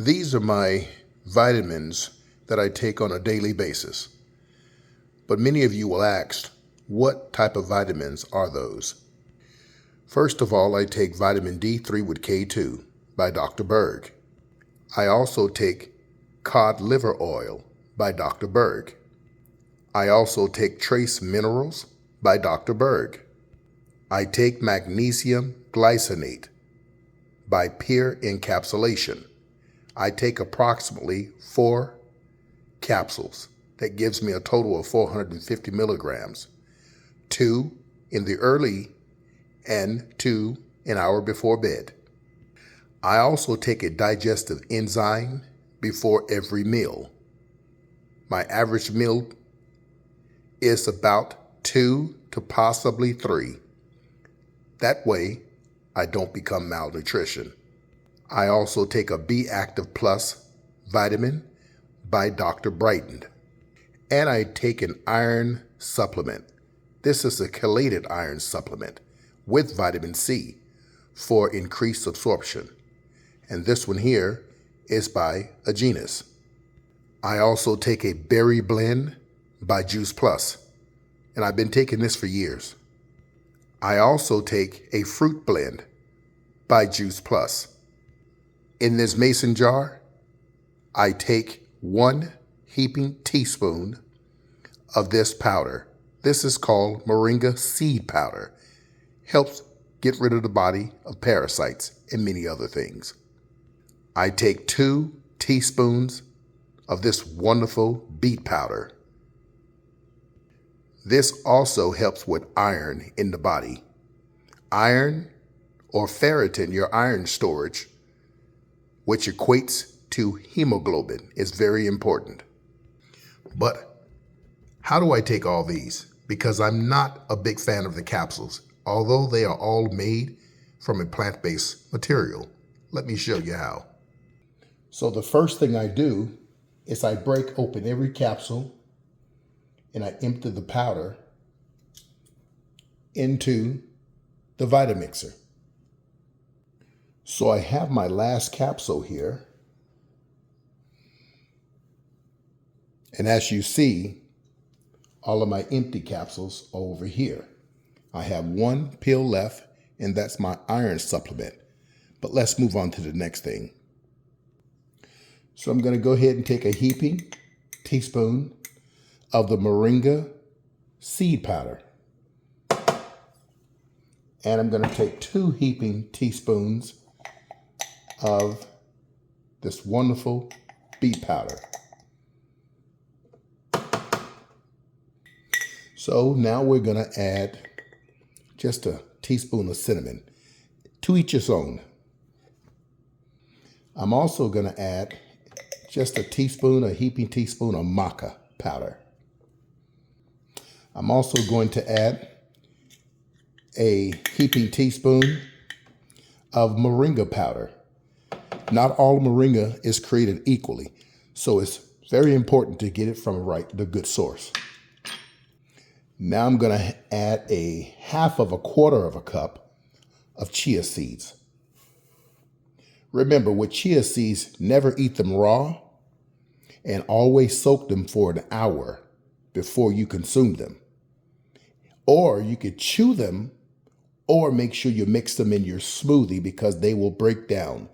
These are my vitamins that I take on a daily basis. But many of you will ask, what type of vitamins are those? First of all, I take vitamin D3 with K2 by Dr. Berg. I also take cod liver oil by Dr. Berg. I also take trace minerals by Dr. Berg. I take magnesium glycinate by Pure Encapsulation. I take approximately 4 capsules. That gives me a total of 450 milligrams. 2 in the early and 2 an hour before bed. I also take a digestive enzyme before every meal. My average meal is about 2 to possibly 3. That way, I don't become malnutrition. I also take a B Active Plus vitamin by Dr. Brighton. And I take an iron supplement. This is a chelated iron supplement with vitamin C for increased absorption. And this one here is by Agenus. I also take a berry blend by Juice Plus, and I've been taking this for years. I also take a fruit blend by Juice Plus. In this mason jar, I take 1 heaping teaspoon of this powder. This is called moringa seed powder. Helps get rid of the body of parasites and many other things. I take 2 teaspoons of this wonderful beet powder. This also helps with iron in the body. Iron or ferritin, your iron storage, which equates to hemoglobin, is very important. But how do I take all these? Because I'm not a big fan of the capsules, although they are all made from a plant-based material. Let me show you how. So the first thing I do is I break open every capsule and I empty the powder into the Vitamixer. So I have my last capsule here. And as you see, all of my empty capsules are over here. I have 1 pill left, and that's my iron supplement. But let's move on to the next thing. So I'm going to go ahead and take a heaping teaspoon of the moringa seed powder. And I'm going to take 2 heaping teaspoons of this wonderful beet powder. So now we're going to add just a teaspoon of cinnamon, to each its own. I'm also going to add just a heaping teaspoon of maca powder. I'm also going to add a heaping teaspoon of moringa powder. Not all moringa is created equally, so it's very important to get it from the good source. Now I'm going to add a 1/2 cup of chia seeds. Remember, with chia seeds, never eat them raw and always soak them for an hour before you consume them. Or you could chew them or make sure you mix them in your smoothie because they will break down.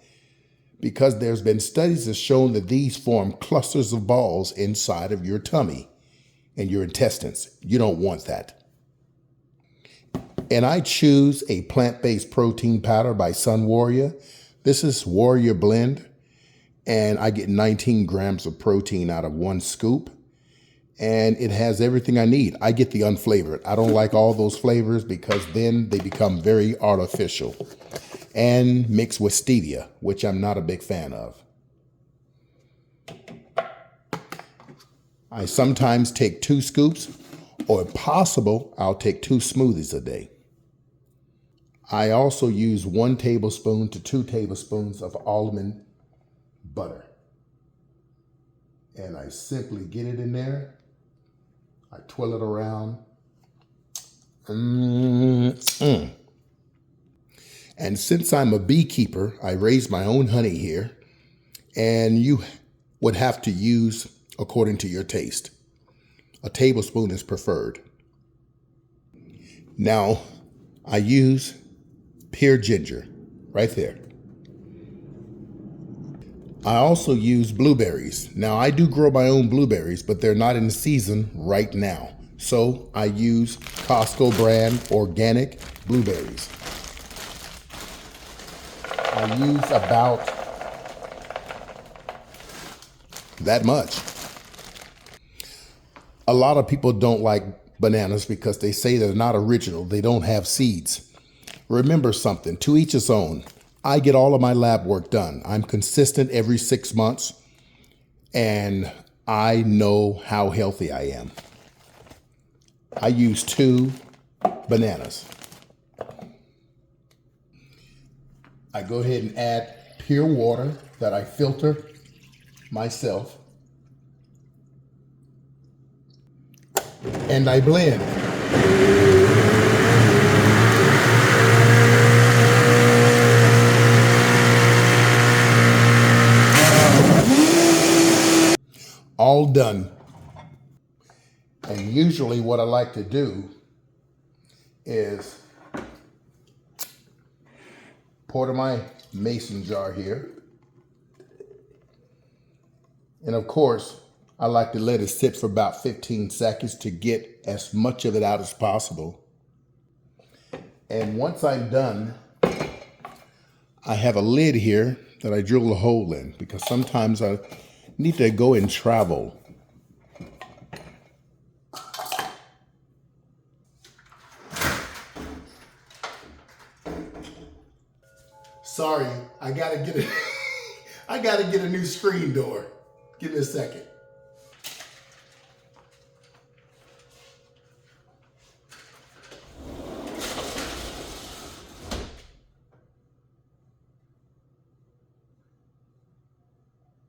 Because there's been studies that shown that these form clusters of balls inside of your tummy and your intestines. You don't want that. And I choose a plant-based protein powder by Sun Warrior. This is Warrior Blend, and I get 19 grams of protein out of 1 scoop. And it has everything I need. I get the unflavored. I don't like all those flavors because then they become very artificial and mixed with stevia, which I'm not a big fan of. I sometimes take 2 scoops, or if possible, I'll take 2 smoothies a day. I also use 1 tablespoon to 2 tablespoons of almond butter. And I simply get it in there. I twirl it around. And since I'm a beekeeper, I raise my own honey here. and you would have to use according to your taste. A tablespoon is preferred. Now, I use pure ginger right there. I also use blueberries. Now, I do grow my own blueberries, but they're not in season right now. So I use Costco brand organic blueberries. I use about that much. A lot of people don't like bananas because they say they're not original. They don't have seeds. Remember something, to each his own. I get all of my lab work done. I'm consistent every 6 months, and I know how healthy I am. I use 2 bananas. I go ahead and add pure water that I filter myself, and I blend. All done. And usually what I like to do is pour to my mason jar here. And of course, I like to let it sit for about 15 seconds to get as much of it out as possible. And once I'm done, I have a lid here that I drill a hole in because sometimes I need to go and travel. Sorry, I gotta get a new screen door. Give me a second.